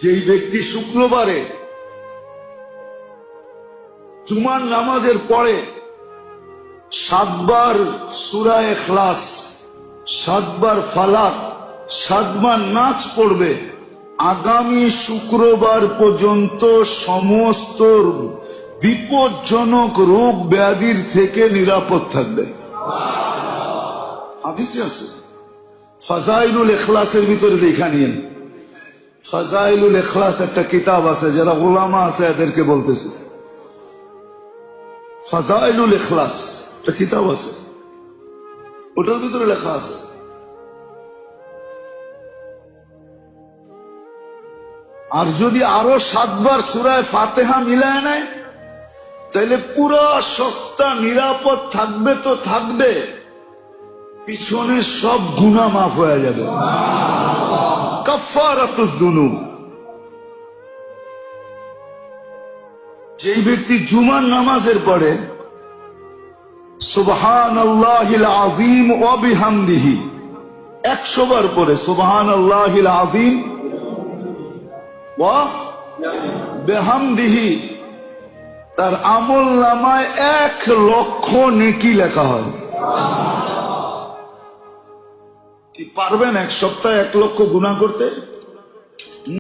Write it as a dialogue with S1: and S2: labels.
S1: যেই ব্যক্তি শুক্রবারে জুমার নামাজের পরে 7 বার সূরা ইখলাস, 7 বার ফালাক, 7 বার নাচ পড়বে, আগামী শুক্রবার পর্যন্ত সমস্ত বিপজ্জনক রোগ ব্যাধির থেকে নিরাপদ থাকবে। হাদিসে আছে, ফাজাইলুল ইখলাসের ভিতরে দেখা নিয়েন। ফাজাইলুল ইখলাস একটা কিতাব আছে, যারা উলামা আছে এদেরকে বলতেছে। ফাজাইলুল ইখলাস একটা কিতাব আছে, ওটার ভিতরে লেখা আছে আর যদি আরো 7 বার সূরা ফাতিহা মিলায় নেয় তাহলে পুরো সপ্তাহ নিরাপদ থাকবে। তো থাকবে, পিছনে সব গুনাহ মাফ হয়ে যাবে। কাফারাতুজ যুনুব। যেই ব্যক্তি জুমার নামাজের পরে সুবহানাল্লাহিল আযীম ওয়া বিহামদিহি 100 বার পরে সুবহানাল্লাহিল আযীম ওয়া বিহামদিহি, তার আমলনামায় 1 লক্ষ নেকি লেখা হয়। কি পারবেন এক সপ্তাহে 1 লক্ষ গুনাহ করতে?